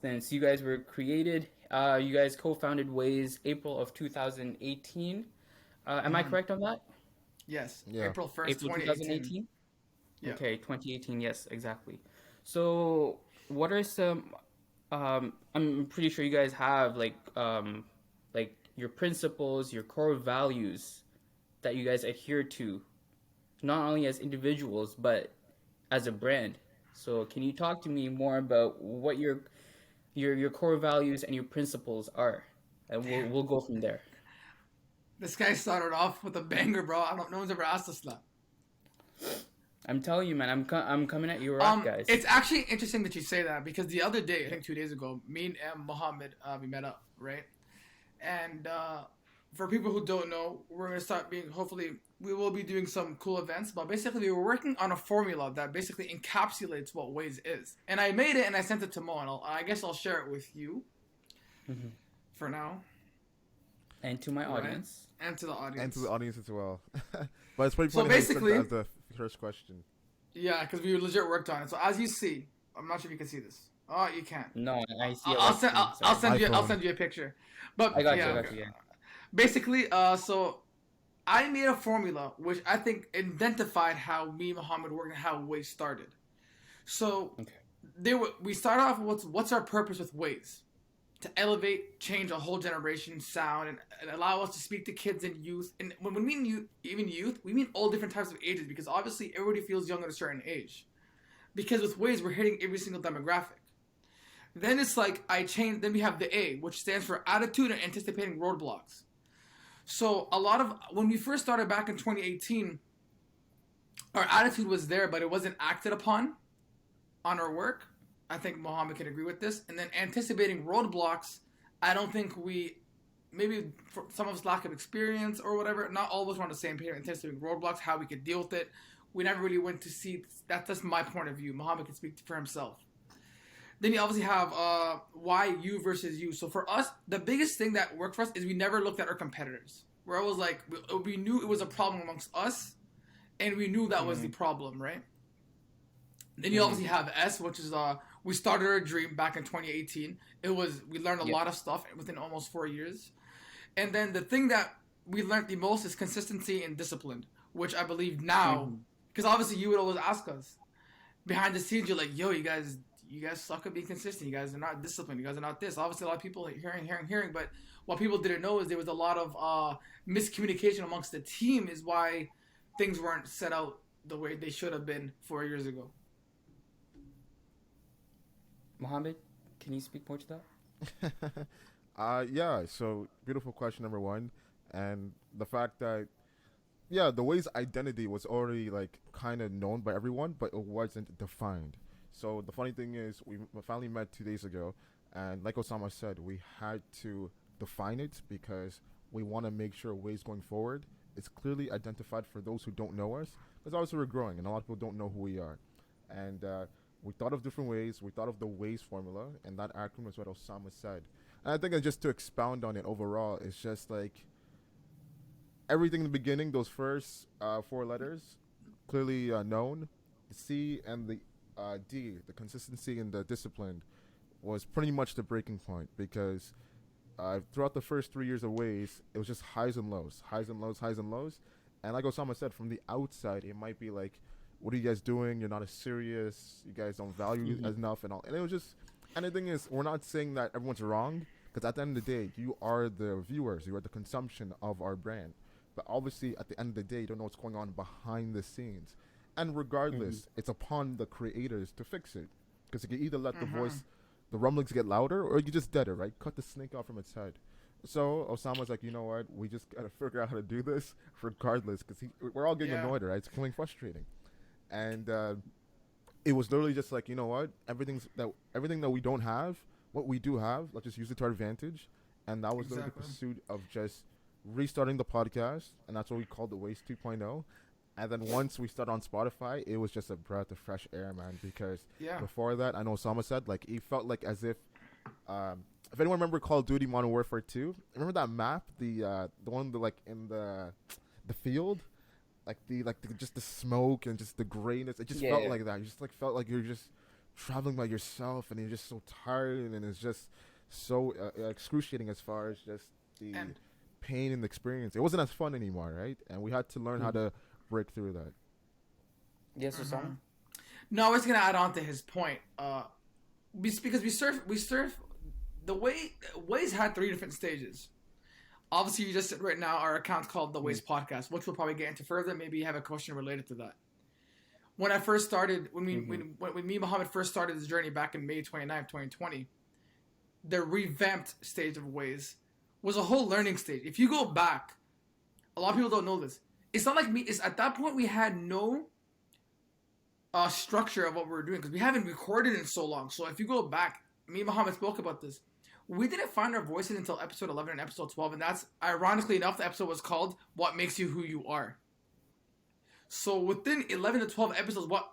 since you guys were created. You guys co-founded Waze April of 2018. Am I Mm-hmm. correct on that? Yes, Yeah. April 1st, April 2018. 2018? Yeah. Okay, 2018. Yes, exactly. So, what are some I'm pretty sure you guys have like your principles, your core values that you guys adhere to, not only as individuals but as a brand. So, can you talk to me more about what your core values and your principles are? And we'll go from there. This guy started off with a banger, bro. I don't. No one's ever asked us that. I'm telling you, man, I'm coming at you rough, guys. It's actually interesting that you say that because the other day, I think 2 days ago, me and Mohammed, we met up, right? And for people who don't know, we're gonna start being. Hopefully, we will be doing some cool events. But basically, we were working on a formula that basically encapsulates what Waze is. And I made it and I sent it to Mo, and I guess I'll share it with you Mhm. for now, And to my right? audience. And to the And to the audience. audience as well. But it's pretty So funny how you said that basically, as the first question. yeah, because we legit worked on it. So as you see, I'm not sure if you can see this. Oh, you can't. No, I see a I'll red send. screen. I'll Sorry. send you. I'll iPhone. send you a picture. I But got you. I yeah, got you. Yeah. basically, so I made a formula which I think identified how me, Muhammad, worked and how Waze started. So Okay. we started off with what's our purpose with Waze? To elevate, change a whole generation sound, and allow us to speak to kids and youth. And when we mean youth, even youth, we mean all different types of ages because obviously everybody feels young at a certain age. Because with Waze, we're hitting every single demographic. Then it's like I changed. Then we have the A, which stands for attitude and anticipating roadblocks. So a lot of when we first started back in 2018, our attitude was there, but it wasn't acted upon on our work. I think Mohammed can agree with this. And then anticipating roadblocks, I don't think we maybe for some of us lack of experience or whatever. Not all of us were on the same page anticipating roadblocks, how we could deal with it. We never really went to see. That's just my point of view. Mohammed can speak for himself. Then you obviously have why you versus you. So for us, the biggest thing that worked for us is we never looked at our competitors. Where I was like, we knew it was a problem amongst us, and we knew that was the Mm-hmm. problem, right? Then you Mm-hmm. obviously have S, which is we started our dream back in 2018. It was we learned a Yep. lot of stuff within almost 4 years, and then the thing that we learned the most is consistency and discipline, which I believe now, Mm-hmm. because obviously you would always ask us behind the scenes, you're like, yo, you guys suck at being consistent. You guys are not disciplined. You guys are not this. Obviously, a lot of people are hearing. But what people didn't know is there was a lot of miscommunication amongst the team, is why things weren't set out the way they should have been 4 years ago. Mohammed, can you speak more to that? Yeah, so beautiful question number one. And the fact that, yeah, the Ways identity was already like kind of known by everyone, but it wasn't defined. So the funny thing is, we finally met 2 days ago, and like Osama said, we had to define it because we want to make sure Ways going forward is clearly identified for those who don't know us, because obviously we're growing and a lot of people don't know who we are. And we thought of different ways. We thought of the Ways formula, and that acronym is what Osama said. And I think that just to expound on it overall, it's just like everything in the beginning, those first four letters, clearly known. The C and the D, the consistency and the discipline, was pretty much the breaking point because throughout the first 3 years of Ways, it was just highs and lows, highs and lows, highs and lows. And like Osama said, from the outside, it might be like, what are you guys doing? You're not as serious. You guys don't value Mm-hmm. as enough and all. And it was just, and the thing is, we're not saying that everyone's wrong because at the end of the day, you are the viewers, you are the consumption of our brand. But obviously, at the end of the day, you don't know what's going on behind the scenes. And Mm-hmm. regardless, it's upon the creators to fix it. Because you can either let the Mm-hmm. voice, the rumblings get louder, or you just dead it, right? Cut the snake off from its head. So Osama's like, you know what? We just gotta figure out how to do this, regardless, because we're all getting Yeah. annoyed, right? It's becoming frustrating, and it was literally just like, you know what? Everything that we don't have, what we do have, let's just use it to our advantage, and that was literally the Exactly. pursuit of just restarting the podcast, and that's what we called the Waste 2.0. And then once we started on Spotify, it was just a breath of fresh air, man. Because Yeah. before that, I know Osama said like it felt like as if anyone remember Call of Duty Modern Warfare 2, remember that map, the one like in the field, like just the smoke and just the grayness. It just Yeah, felt yeah. like that. You just like felt like you're just traveling by yourself and you're just so tired and it's just so excruciating as far as just the And pain and the experience. It wasn't as fun anymore, right? And we had to learn how to break through that. Yes, Osama. no, I was gonna add on to his point. Because we surf the ways had three different stages. Obviously, you just said right now our account's called the Ways Podcast, which we'll probably get into further. Maybe you have a question related to that. When I first started, when me and Muhammad first started this journey back in May 29th, 2020, the revamped stage of Ways was a whole learning stage. If you go back, a lot of people don't know this. It's not like me. It's at that point we had no structure of what we were doing because we haven't recorded in so long. So if you go back, me and Muhammad spoke about this. We didn't find our voices until episode 11 and episode 12, and that's ironically enough the episode was called "What Makes You Who You Are." So within 11 to 12 episodes, what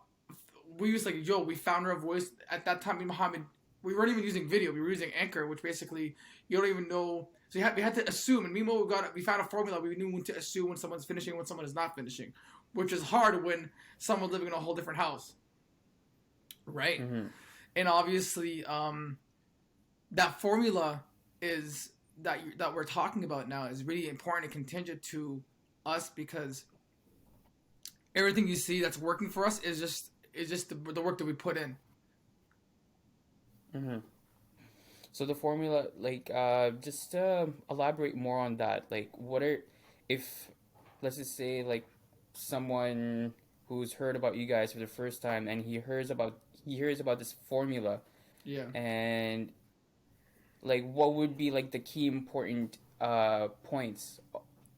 we was like, we found our voice at that time. Me and Muhammad, we weren't even using video; we were using Anchor, which basically you don't even know. So we had to assume, and we found a formula. We knew when to assume when someone's finishing, when someone is not finishing, which is hard when someone's living in a whole different house, right? And obviously, that formula is that we're talking about now is really important and contingent to us because everything you see that's working for us is just the work that we put in. So the formula, like, just elaborate more on that. Like, if, let's just say, like, someone who's heard about you guys for the first time and he hears about this formula, Yeah. and like, what would be like the key important points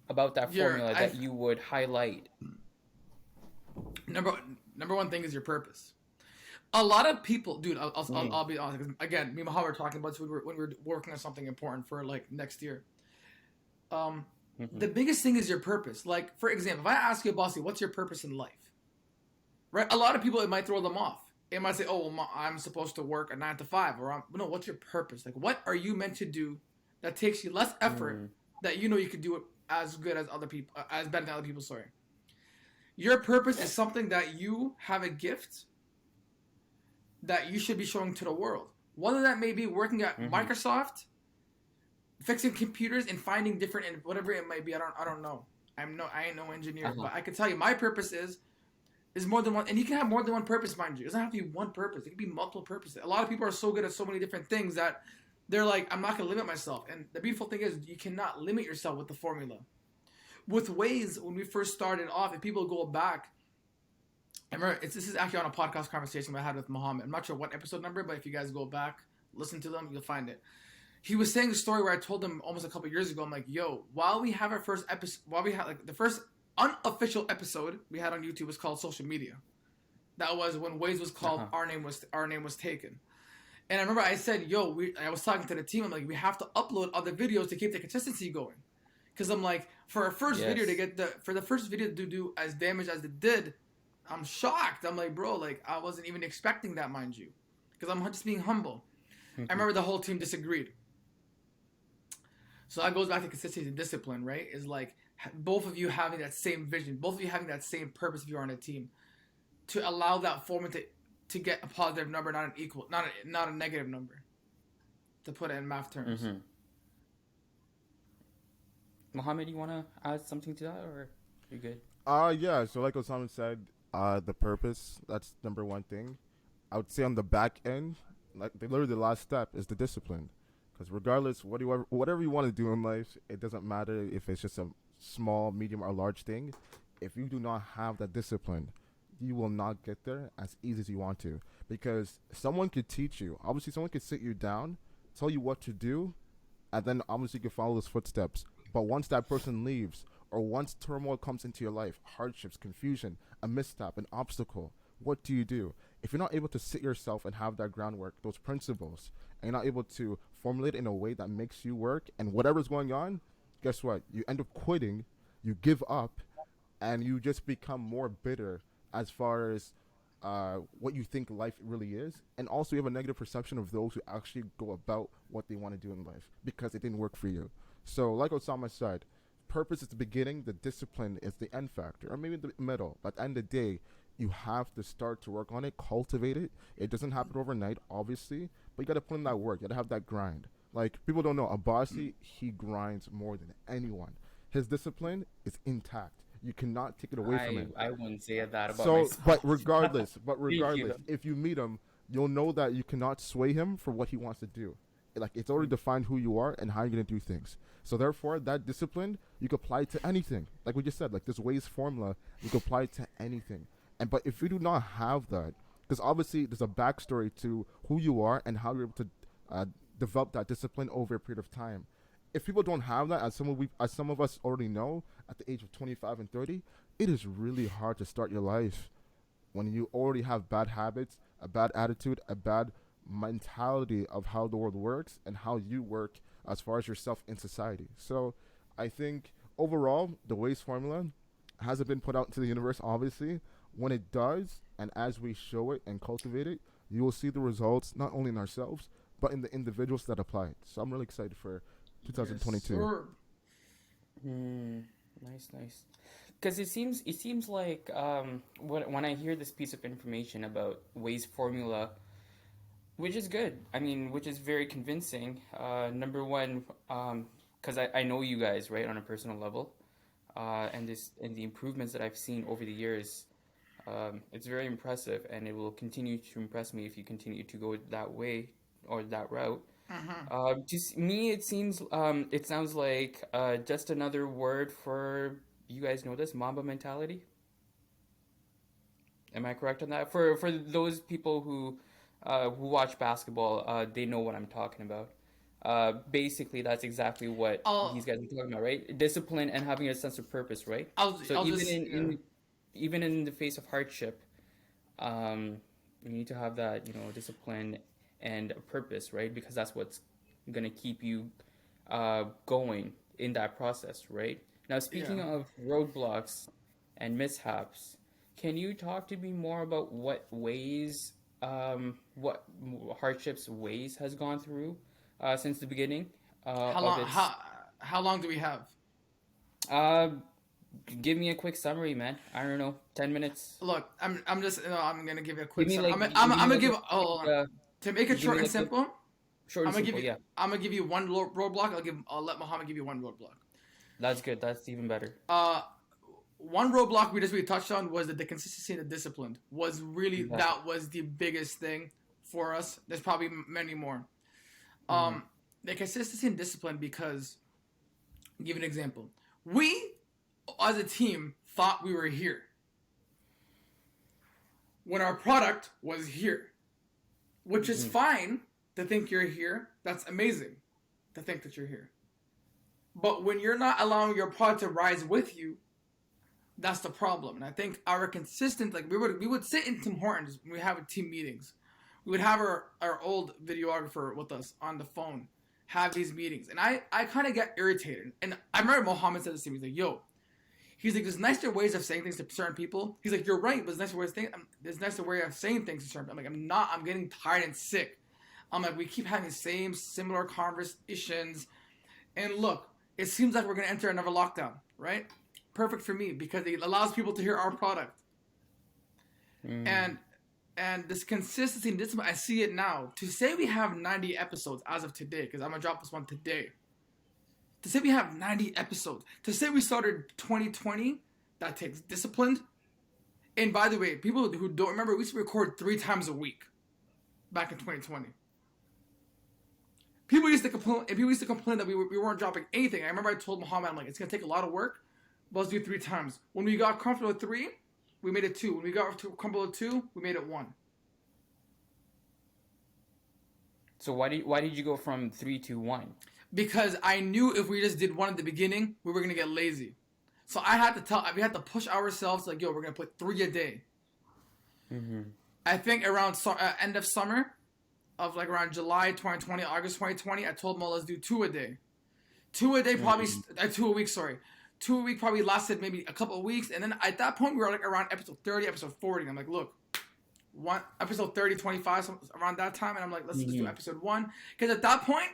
about that formula that you would highlight? Number one thing is your purpose. A lot of people, dude. I'll be honest. 'Cause again, me and Muhammad were talking about this when we were working on something important for like next year. The biggest thing is your purpose. Like, for example, if I ask you, Bossy, what's your purpose in life? Right? A lot of people, it might throw them off. It might say, oh, well, I'm supposed to work a 9 to 5. Or, no, what's your purpose? Like, what are you meant to do that takes you less effort that you know you could do it as good as other people, as better than other people, sorry. Your purpose is something that you have a gift that you should be showing to the world. Whether that may be working at Microsoft, fixing computers and finding different and whatever it might be. I don't know. I ain't no engineer, but I can tell you my purpose is more than one, and you can have more than one purpose, mind you. It doesn't have to be one purpose. It can be multiple purposes. A lot of people are so good at so many different things that they're like, I'm not gonna limit myself. And the beautiful thing is you cannot limit yourself with the formula. With Ways, when we first started off, if people go back, I remember this is actually on a podcast conversation I had with Muhammad. I'm not sure what episode number, but if you guys go back, listen to them, you'll find it. He was saying a story where I told him almost a couple years ago, I'm like, yo, while we have our first episode, while we had like the first unofficial episode we had on YouTube was called Social Media. That was when Ways was called Our Name Was Taken. And I remember I said, yo, I was talking to the team, I'm like, we have to upload other videos to keep the consistency going. Because I'm like, for our first video for the first video to do as damage as it did, I'm shocked. I'm like, bro, like I wasn't even expecting that, mind you. Because I'm just being humble. I remember the whole team disagreed. So that goes back to consistency and discipline, right? Is like both of you having that same vision, both of you having that same purpose if you're on a team, to allow that formula to get a positive number, not a negative number. To put it in math terms. Mohammed, you want to add something to that, or you're good? Yeah. So like Osama said, the purpose, that's number one thing. I would say on the back end, like literally the last step is the discipline. Because regardless, whatever you want to do in life, it doesn't matter if it's just a small, medium, or large thing. If you do not have that discipline, you will not get there as easy as you want to. Because someone could teach you. Obviously, someone could sit you down, tell you what to do, and then obviously you can follow those footsteps. But once that person leaves, or once turmoil comes into your life, hardships, confusion, a misstep, an obstacle, what do? If you're not able to sit yourself and have that groundwork, those principles, and you're not able to formulate in a way that makes you work, and whatever's going on, guess what? You end up quitting, you give up, and you just become more bitter as far as what you think life really is. And also you have a negative perception of those who actually go about what they want to do in life because it didn't work for you. So like Osama said, purpose is the beginning, the discipline is the end factor, or maybe the middle. But at the end of the day, you have to start to work on it, cultivate it. It doesn't happen overnight, obviously, but you got to put in that work. You got to have that grind. Like, people don't know, Abasi, he grinds more than anyone. His discipline is intact. You cannot take it away from him. I wouldn't say that about So, myself. but regardless, Thank you. if you meet him, you'll know that you cannot sway him for what he wants to do. Like, it's already defined who you are and how you're gonna do things. So therefore, that discipline you can apply to anything. Like we just said, like this Ways formula, you can apply it to anything. But if you do not have that, because obviously there's a backstory to who you are and how you're able to develop that discipline over a period of time. If people don't have that, as some of us already know, at the age of 25 and 30, it is really hard to start your life when you already have bad habits, a bad attitude, a bad mentality of how the world works and how you work as far as yourself in society. So I think overall, the Ways formula hasn't been put out into the universe, obviously. When it does, and as we show it and cultivate it, you will see the results not only in ourselves, but in the individuals that apply it. So I'm really excited for 2022. Yes, sir. Nice. Because it seems like when I hear this piece of information about Ways formula, which is good. I mean, which is very convincing. Number one, because I know you guys, right, on a personal level, and the improvements that I've seen over the years, it's very impressive, and it will continue to impress me if you continue to go that way or that route. Just me, it sounds like just another word for, you guys know this, Mamba mentality. Am I correct on that? For those people who watch basketball, they know what I'm talking about. Basically, that's exactly what these guys are talking about, right? Discipline and having a sense of purpose, right? So even in the face of hardship, you need to have that, discipline and a purpose, right? Because that's what's gonna keep you going in that process, right? Now, speaking of roadblocks and mishaps, can you talk to me more about what hardships Ways has gone through since the beginning? How long do we have? Give me a quick summary, man. I don't know, 10 minutes. Look, I'm gonna give you a quick. Give me summary. like, I'm gonna give give. me To make it short and simple. Short and simple, yeah. I'm gonna give you one roadblock. I'll let Muhammad give you one roadblock. That's good. That's even better. One roadblock we touched on was that the consistency and the discipline was really that was the biggest thing for us. There's probably many more. The consistency and discipline, because I'll give an example. We as a team thought we were here when our product was here, which is fine to think you're here. That's amazing to think that you're here. But when you're not allowing your product to rise with you, that's the problem. And I think our consistent, like we would sit in Tim Hortons when we have team meetings. We would have our old videographer with us on the phone, have these meetings. And I kind of get irritated. And I remember Mohammed said this to me. He's like, yo, there's nicer ways of saying things to certain people. He's like, you're right, but there's nicer way of saying things to certain people. I'm like, I'm getting tired and sick. I'm like, we keep having the same similar conversations. And look, it seems like we're going to enter another lockdown, right? Perfect for me because it allows people to hear our product. And this consistency and discipline, I see it now. To say we have 90 episodes as of today, because I'm going to drop this one today. To say we have 90 episodes. To say we started 2020, that takes discipline. And by the way, people who don't remember, we used to record 3 times a week back in 2020. People used to complain that we weren't dropping anything. I remember I told Muhammad, I'm like, it's going to take a lot of work, but let's do 3 times. When we got comfortable with 3, we made it 2. When we got comfortable with 2, we made it 1. So why did you go from 3 to 1? Because I knew if we just did 1 at the beginning, we were going to get lazy. So we had to push ourselves like, yo, we're going to put 3 a day. I think around end of summer, of like around July 2020, August 2020, I told Mo, let's do 2 a day. 2 a day probably, 2 a week, sorry. 2 a week probably lasted maybe a couple of weeks. And then at that point, we were like around episode 30, episode 40. I'm like, look, episode 30, 25, around that time. And I'm like, let's do episode 1. Because at that point,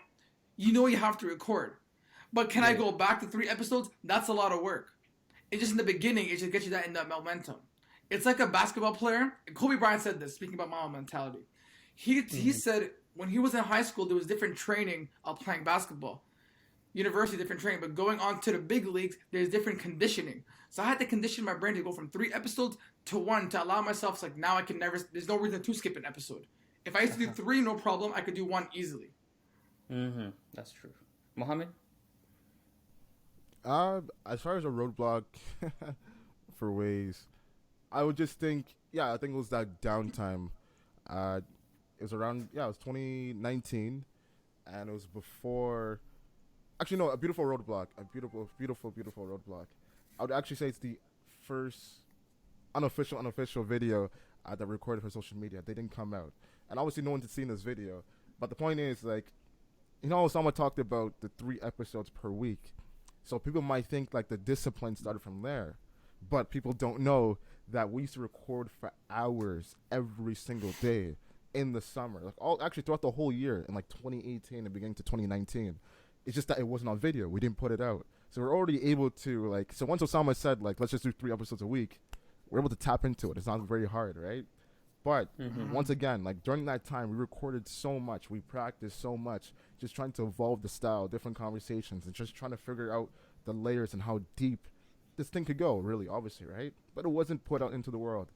you know you have to record. But can I go back to 3 episodes? That's a lot of work. It's just in the beginning, it just gets you that in that momentum. It's like a basketball player. Kobe Bryant said this, speaking about Mamba mentality. He said when he was in high school, there was different training of playing basketball. University, different training, but going on to the big leagues, there's different conditioning. So I had to condition my brain to go from 3 episodes to one to allow myself, like, now I can never, there's no reason to skip an episode. If I used to do three, no problem, I could do one easily. That's true. Mohammed? As far as a roadblock for ways, I would just think, yeah, I think it was that downtime. It was around, yeah, it was 2019, and it was before. Actually, no, a beautiful roadblock, a beautiful, beautiful, beautiful roadblock. I would actually say it's the first unofficial video that recorded for social media. They didn't come out, and obviously no one had seen this video. But the point is, like, Osama talked about the 3 episodes per week. So people might think like the discipline started from there, but people don't know that we used to record for hours every single day in the summer, like all actually throughout the whole year in like 2018 and beginning to 2019. It's just that it wasn't on video. We didn't put it out, so we're already able to like. So once Osama said like let's just do 3 episodes a week, we're able to tap into it. It's not very hard, right? But once again, like during that time, we recorded so much, we practiced so much, just trying to evolve the style, different conversations, and just trying to figure out the layers and how deep this thing could go, really, obviously, right? But it wasn't put out into the world.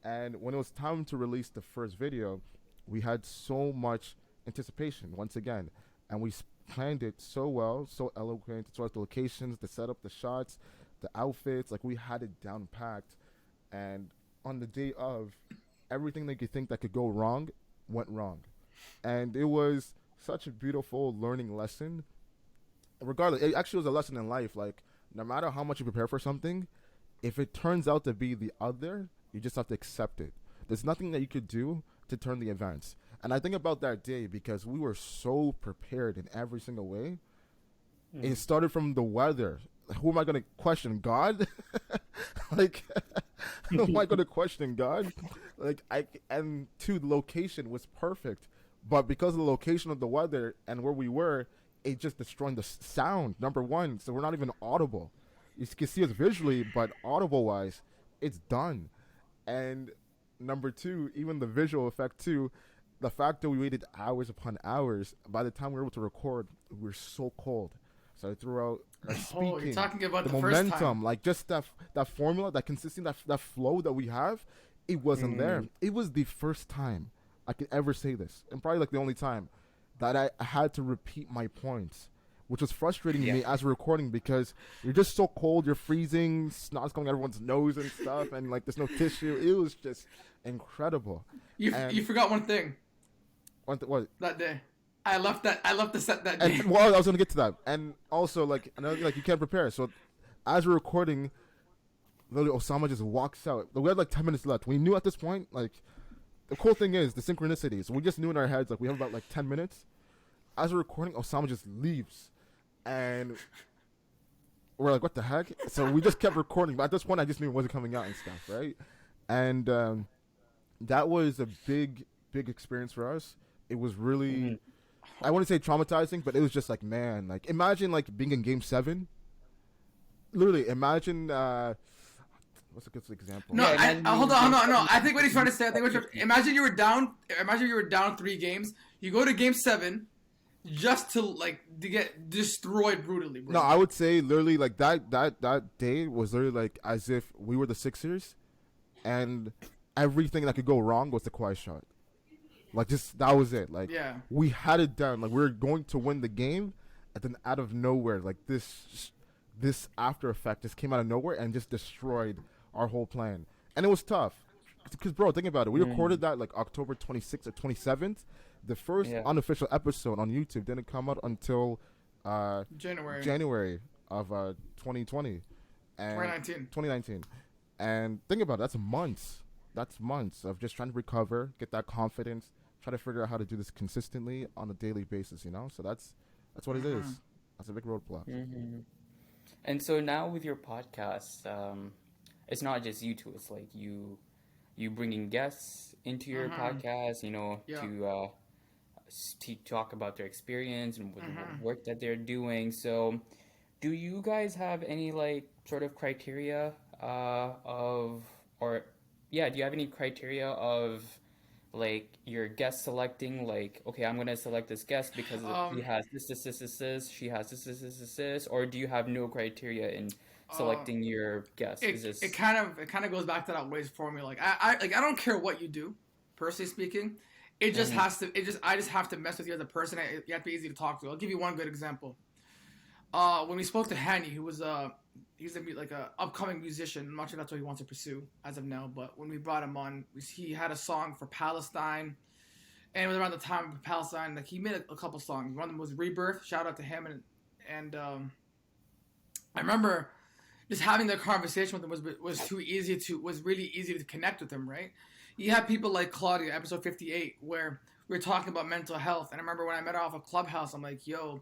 And when it was time to release the first video, we had so much anticipation, once again, and we planned it so well, so eloquent, as far as the locations, the setup, the shots, the outfits, like we had it down packed. And on the day of, everything that you think that could go wrong went wrong, and it was such a beautiful learning lesson. Regardless, it actually was a lesson in life. Like, no matter how much you prepare for something, if it turns out to be the other, you just have to accept it. There's nothing that you could do to turn the events. And I think about that day because we were so prepared in every single way. It started from the weather. Who am I going to question? God? Like, who am I going to question? God? Like, and two, the location was perfect. But because of the location of the weather and where we were, it just destroyed the sound, number one. So we're not even audible. You can see us visually, but audible-wise, it's done. And number two, even the visual effect too, the fact that we waited hours upon hours, by the time we were able to record, we were so cold. So throughout our speaking, Oh, you're talking about the momentum, first time. like just that formula, that consistency, that flow that we have, it wasn't there. It was the first time I could ever say this, and probably like the only time that I had to repeat my points, which was frustrating to me as we're recording because you're just so cold, you're freezing, snot's going everyone's nose and stuff, and like there's no tissue. It was just incredible. You forgot one thing. What? That day. I left the set that day. And well, I was gonna get to that, and also like another like you can't prepare. So as we're recording, literally Osama just walks out. We had like 10 minutes left. We knew at this point, like the cool thing is the synchronicity. So we just knew in our heads like we have about like 10 minutes. As we're recording, Osama just leaves, and we're like, what the heck? So we just kept recording. But at this point, I just knew it wasn't coming out and stuff, right? And that was a big experience for us. It was really. I wouldn't say traumatizing, but it was just like, man, like imagine like being in Game 7. Literally, imagine what's a good example? No, hold on. No. I think what he's trying to say. Imagine you were down. Imagine you were down 3 games. You go to Game 7, just to get destroyed brutally. Bro. No, I would say literally like that day was literally like as if we were the Sixers, and everything that could go wrong was the Kawhi shot. Like, just that was it. Like, we had it down. Like, we were going to win the game, and then out of nowhere, like this after effect just came out of nowhere and just destroyed our whole plan. And it was tough, because bro, think about it. We recorded that like October 26th or 27th. The first unofficial episode on YouTube didn't come out until January of 2020 and 2019. And think about it. That's months. That's months of just trying to recover, get that confidence. Try to figure out how to do this consistently on a daily basis, So that's what it is. That's a big roadblock. And so now with your podcast, it's not just you two. It's like you bringing guests into your podcast, to talk about their experience and what work that they're doing. So, do you guys have any like sort of criteria or yeah, do you have any criteria of like your guest selecting, like, okay, I'm gonna select this guest because he Um, has this, she has this, or do you have no criteria in uh, selecting your guest? Is it this kind of goes back to that ways formula. Like I don't care what you do, personally speaking. It just mm-hmm, has to. It just I just have to mess with you as a person. You have to be easy to talk to. I'll give you one good example. When we spoke to Hani, who was he's like a upcoming musician. I'm not sure that's what he wants to pursue as of now. But when we brought him on, he had a song for Palestine, and it was around the time of Palestine. Like he made a couple songs. One of them was Rebirth. Shout out to him, and I remember just having that conversation with him was really easy to connect with him, right? You have people like Claudia, episode 58, where we were talking about mental health, and I remember when I met her off a Clubhouse, I'm like, yo,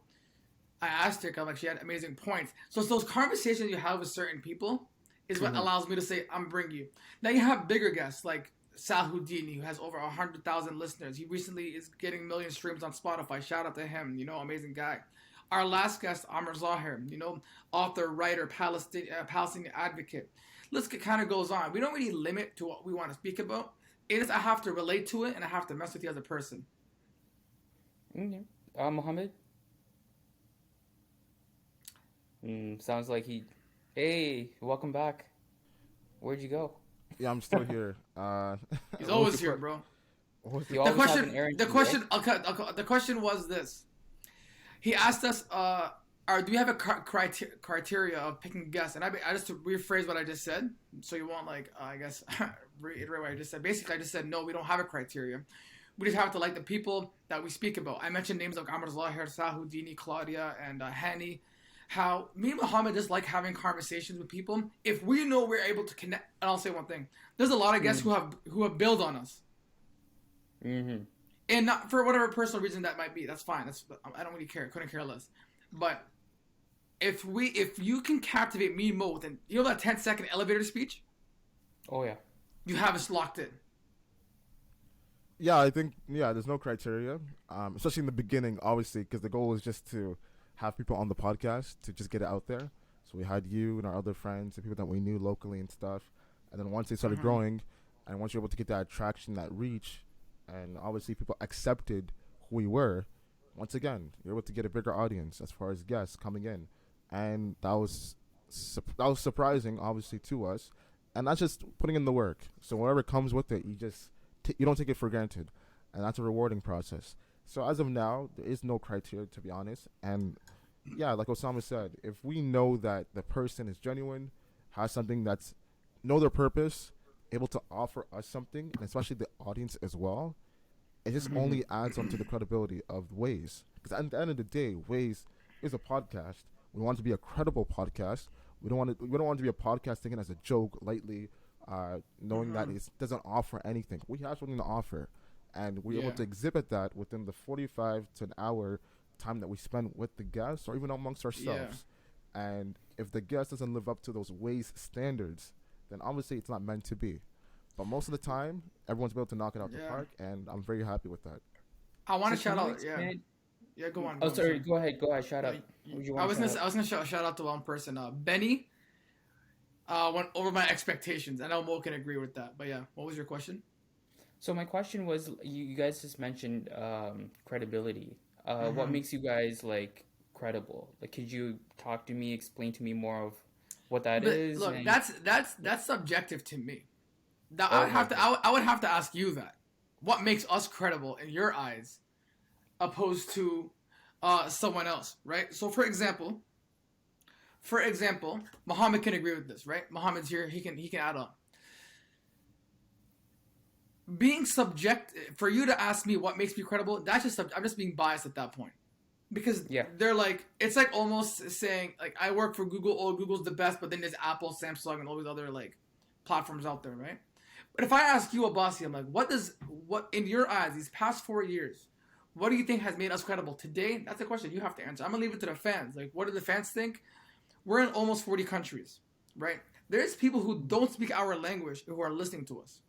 I asked her, I'm like, she had amazing points. So it's those conversations you have with certain people is what mm-hmm, allows me to say, I'm bringing you. Now you have bigger guests like Sal Houdini, who has over 100,000 listeners. He recently is getting million streams on Spotify. Shout out to him, amazing guy. Our last guest, Amr Zahir, author, writer, Palestinian advocate. List kind of goes on. We don't really limit to what we want to speak about. It is I have to relate to it and I have to mess with you as a person. mm-hmm. Mohammed, sounds like he. Hey, welcome back. Where'd you go? Yeah, I'm still here. He's What was always the here, bro. what was the You The always have an question, errand the to do, right? question, the question was this. He asked us, do we have a criteria of picking guests? And I just to rephrase what I just said, so you won't I guess reiterate what I just said. Basically, I just said no, we don't have a criteria. We just have to like the people that we speak about. I mentioned names like Amr Zahir, Sahudini, Claudia, and Hani. How me and Muhammad just like having conversations with people. If we know we're able to connect, and I'll say one thing: there's a lot of guests who have built on us, Mm-hmm. and not for whatever personal reason that might be. That's fine. I don't really care. Couldn't care less. But if you can captivate me more than that 10-second elevator speech, Oh yeah. you have us locked in. Yeah, I think there's no criteria, especially in the beginning, obviously, because the goal is just to have people on the podcast to just get it out there. So we had you and our other friends and people that we knew locally and stuff, and then once they started Mm-hmm. growing, and once you're able to get that traction, that reach, and obviously people accepted who we were, once again you're able to get a bigger audience as far as guests coming in, and that was surprising, obviously, to us, and that's just putting in the work. So whatever comes with it, you don't take it for granted, and that's a rewarding process. So as of now, there is no criteria, to be honest, and yeah, like Osama said, if we know that the person is genuine, has something that's know their purpose, able to offer us something, and especially the audience as well, it just Mm-hmm. only adds on to the credibility of Ways. Because at the end of the day, Ways is a podcast. We want it to be a credible podcast. We don't want it to be a podcast taken as a joke lightly, knowing that Mm-hmm. it doesn't offer anything. We have something to offer, and we're able Yeah. to exhibit that within the 45 to an hour time that we spend with the guests or even amongst Yeah. ourselves. And if the guest doesn't live up to those Ways standards, then obviously it's not meant to be. But most of the time, everyone's able to knock it out the Yeah. park, and I'm very happy with that. I want So to can shout you out. Yeah. expand? Yeah. Go on. Oh, Go on. sorry. Sorry. Go ahead. Go ahead. Shut up. Who would you I want was to gonna. shout I was gonna shout out to one person. Benny. Went over my expectations. I know Mo can agree with that. But yeah, what was your question? So my question was, you guys just mentioned credibility. What Mm-hmm. makes you guys like credible? Like, could you talk to me, explain to me more of what that But is? look, And that's subjective to me. That I would okay, have to. I would have to ask you that. What makes us credible in your eyes, opposed to someone else, right? So, for example, Muhammad can agree with this, right? Muhammad's here. He can add on. Being subject for you to ask me what makes me credible. That's just I'm just being biased at that point because yeah. they're like it's like almost saying like I work for Google. Oh, Google's the best, but then there's Apple, Samsung, and all these other like platforms out there, right? But if I ask you, Abasi, I'm like, what in your eyes these past 4 years, what do you think has made us credible today? That's a question you have to answer. I'm gonna leave it to the fans. Like, what do the fans think? We're in almost 40 countries, right? There's people who don't speak our language who are listening to us.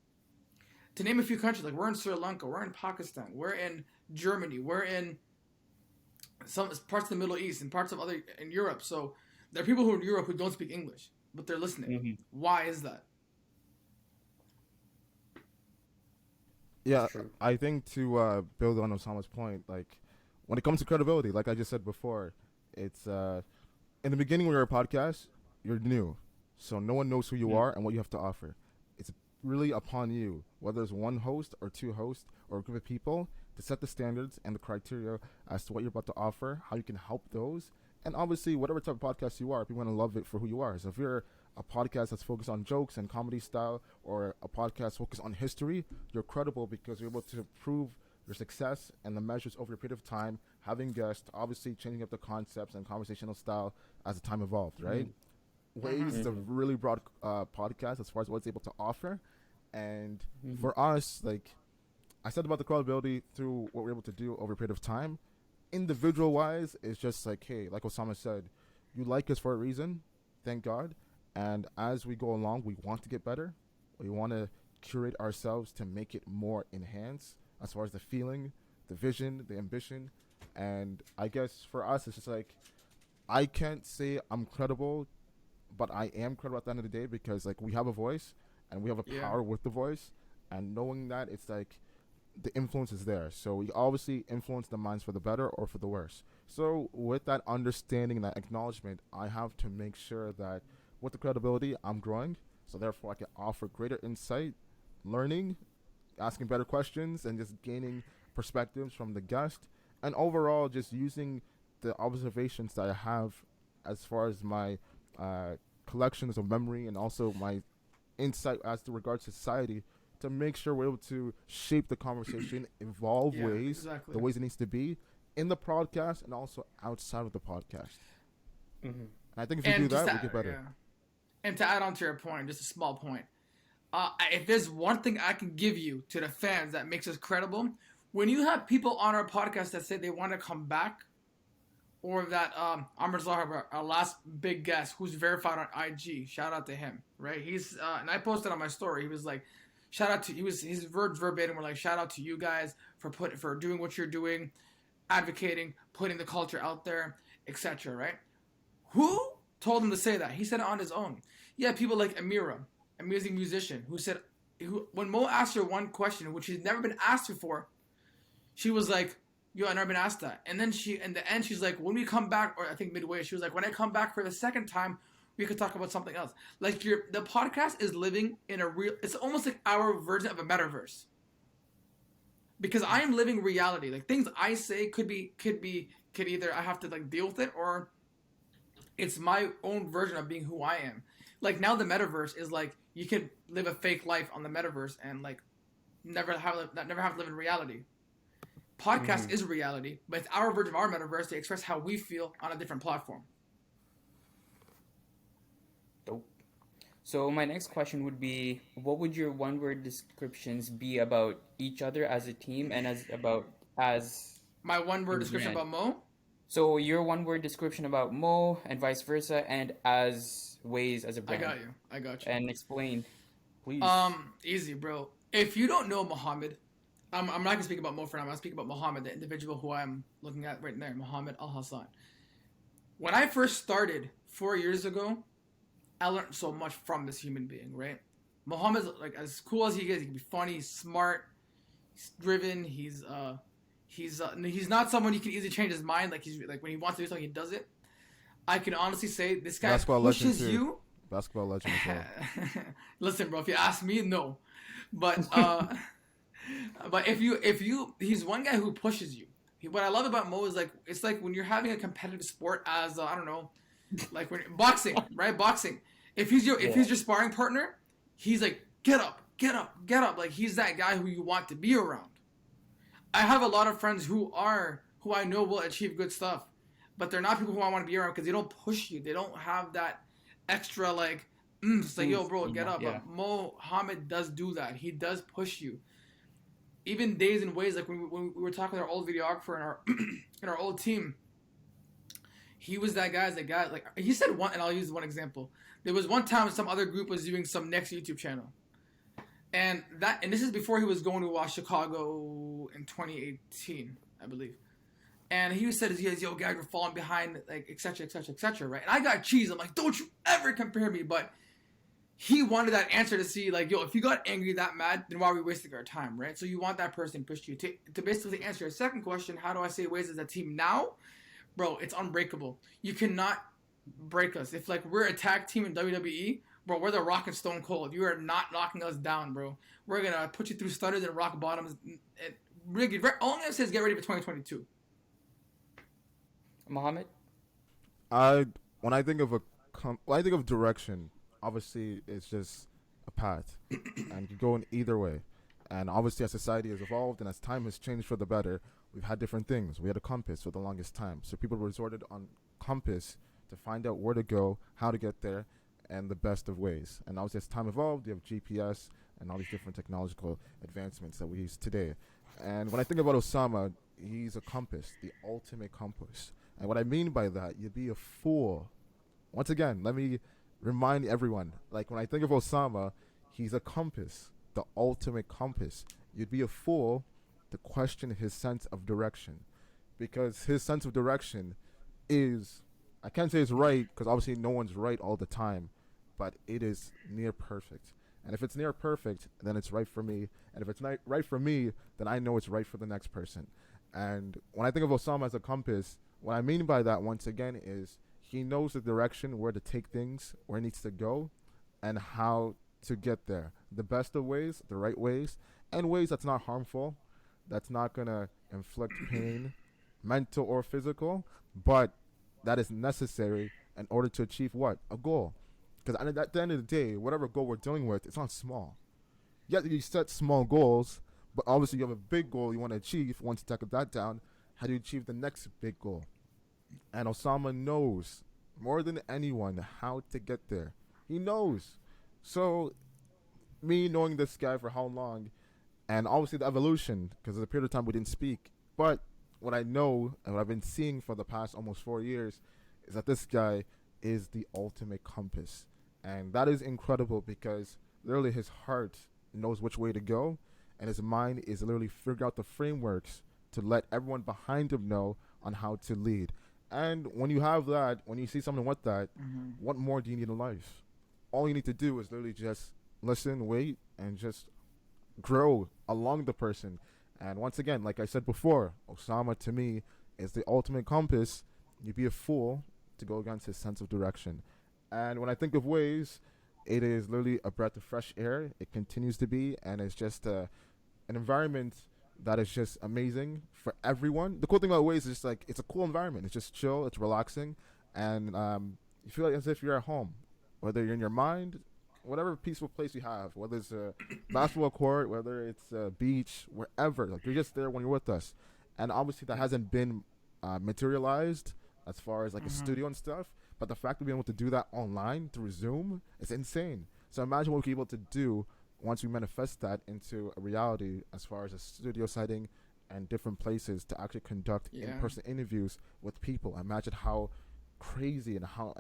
To name a few countries, like we're in Sri Lanka, we're in Pakistan, we're in Germany, we're in some parts of the Middle East and parts of other in Europe. So there are people who are in Europe who don't speak English, but they're listening. Hmm. Why is that? Yeah, True. I think to build on Osama's point, like when it comes to credibility, like I just said before, it's in the beginning when you're a podcast, you're new, so no one knows who you Mm-hmm. are and what you have to offer. It's really upon you, whether it's one host or two hosts or a group of people, to set the standards and the criteria as to what you're about to offer, how you can help those, and obviously whatever type of podcast you are, people want to love it for who you are. So if you're a podcast that's focused on jokes and comedy style, or a podcast focused on history, you're credible because you're able to prove your success and the measures over a period of time, having guests, obviously changing up the concepts and conversational style as the time evolved, right? Ways is a Mm-hmm. really broad podcast as far as what it's able to offer. And Mm-hmm. for us, like I said about the credibility through what we're able to do over a period of time, individual wise, it's just like, hey, like Osama said, you like us for a reason, thank God. And as we go along, we want to get better. We want to curate ourselves to make it more enhanced as far as the feeling, the vision, the ambition. And I guess for us, it's just like, I can't say I'm credible, but I am credible at the end of the day because like we have a voice and we have a Yeah. power with the voice, and knowing that it's like the influence is there. So we obviously influence the minds for the better or for the worse. So with that understanding, that acknowledgement, I have to make sure that with the credibility, I'm growing. So therefore, I can offer greater insight, learning, asking better questions, and just gaining perspectives from the guest, and overall just using the observations that I have as far as my uh, collections of memory and also my insight as to regards to society to make sure we're able to shape the conversation, evolve Yeah, ways, exactly. the ways it needs to be in the podcast and also outside of the podcast. Mm-hmm. And I think if we do And just that, we that, get better. yeah. And to add on to your point, just a small point. If there's one thing I can give you to the fans that makes us credible, when you have people on our podcast that say they want to come back, or that Amr Zahar, our last big guest, who's verified on IG, shout out to him, right? He's and I posted on my story. He was like, shout out to, he was his words verbatim were like, shout out to you guys for doing what you're doing, advocating, putting the culture out there, etc. Right? Who told him to say that? He said it on his own. Yeah, people like Amira, amazing musician, who said, who when Mo asked her one question, which he's never been asked before, she was like, "Yo, I never been asked that." And then she, in the end, she's like, "When we come back," or I think midway, she was like, "When I come back for the second time, we could talk about something else." Like the podcast is living in a real. It's almost like our version of a metaverse. Because I am living reality. Like things I say could either I have to like deal with it, or it's my own version of being who I am. Like now the metaverse is like you can live a fake life on the metaverse and like never have to live in reality. Podcast Mm-hmm. is reality, but it's our version of our metaverse to express how we feel on a different platform. Dope. So my next question would be, what would your one-word descriptions be about each other as a team and as My one word in description brand? about Mo. So your one-word description about Mo and vice versa, and as Ways as a I brand, got you. I got you. and explain, please. Easy, bro. If you don't know Muhammad, I'm not gonna speak about Mo for now. I'm gonna speak about Muhammad, the individual who I'm looking at right there, Muhammad Al Hassan. When I first started 4 years ago, I learned so much from this human being, right? Muhammad's like as cool as he is. He can be funny, he's smart, he's driven. He's not someone you can easily change his mind. Like he's like when he wants to do something, he does it. I can honestly say this guy Basketball legend pushes too. you. Basketball legend as well. Listen, bro. If you ask me, no. But but he's one guy who pushes you. What I love about Mo is like it's like when you're having a competitive sport as I don't know, like when boxing, right? Boxing. If he's your sparring partner, he's like get up, get up, get up. Like he's that guy who you want to be around. I have a lot of friends who I know will achieve good stuff, but they're not people who I want to be around because they don't push you. They don't have that extra like, it's like yo, bro, get up. Yeah. But Mohammed does do that. He does push you. Even days and ways like when we were talking with our old videographer in our in our old team, he was that guy. Like he said one, and I'll use one example. There was one time some other group was doing some next YouTube channel, and this is before he was going to Chicago in 2018, I believe. And he said, "Yo, guys, we're falling behind, like etc. etc. etc." Right? And I got cheese. I'm like, "Don't you ever compare me!" But he wanted that answer to see, like, yo, if you got angry that mad, then why are we wasting our time, right? So you want that person to push you to basically answer your second question. How do I say Waze as a team now? Bro, it's unbreakable. You cannot break us. If like we're a tag team in WWE, bro, we're the Rock and Stone Cold. You are not knocking us down, bro. We're gonna put you through stutters and rock bottoms. Really, all I'm gonna say is get ready for 2022. Mohammed? When I think of when I think of direction, obviously it's just a path, and you go in either way. And obviously, as society has evolved and as time has changed for the better, we've had different things. We had a compass for the longest time, so people resorted on compass to find out where to go, how to get there, and the best of ways. And obviously, as time evolved, you have GPS and all these different technological advancements that we use today. And when I think about Osama, he's a compass, the ultimate compass. And what I mean by that, you'd be a fool. Once again, let me remind everyone, like when I think of Osama, he's a compass, the ultimate compass. You'd be a fool to question his sense of direction, because his sense of direction is, I can't say it's right, because obviously no one's right all the time, but it is near perfect. And if it's near perfect, then it's right for me. And if it's not right for me, then I know it's right for the next person. And when I think of Osama as a compass, what I mean by that, once again, is he knows the direction, where to take things, where he needs to go, and how to get there. The best of ways, the right ways, and ways that's not harmful, that's not going to inflict pain, mental or physical, but that is necessary in order to achieve what? A goal. Because at the end of the day, whatever goal we're dealing with, it's not small. Yet you set small goals, but obviously you have a big goal you want to achieve. Once you tackle that down, how do you achieve the next big goal? And Osama knows more than anyone how to get there. He knows. So, me knowing this guy for how long, and obviously the evolution, because there's a period of time we didn't speak, but what I know and what I've been seeing for the past almost 4 years is that this guy is the ultimate compass. And that is incredible, because literally his heart knows which way to go, and his mind is literally figuring out the frameworks to let everyone behind him know on how to lead. And when you have that, when you see someone with that, what more do you need in life? All you need to do is literally just listen, wait, and just grow along the person. And once again, like I said before, Osama to me is the ultimate compass. You'd be a fool to go against his sense of direction. And when I think of Waze, it is literally a breath of fresh air. It continues to be, and it's just an environment that is just amazing for everyone. The cool thing about Waze is just like, it's a cool environment. It's just chill, it's relaxing, and you feel like as if you're at home, whether you're in your mind, whatever peaceful place you have, whether it's a basketball court, whether it's a beach, wherever. Like, you're just there when you're with us. And obviously that hasn't been materialized as far as like a studio and stuff. But the fact of being able to do that online through Zoom is insane. So imagine what we're able to do once we manifest that into a reality as far as a studio setting and different places to actually conduct in-person interviews with people. Imagine how crazy and how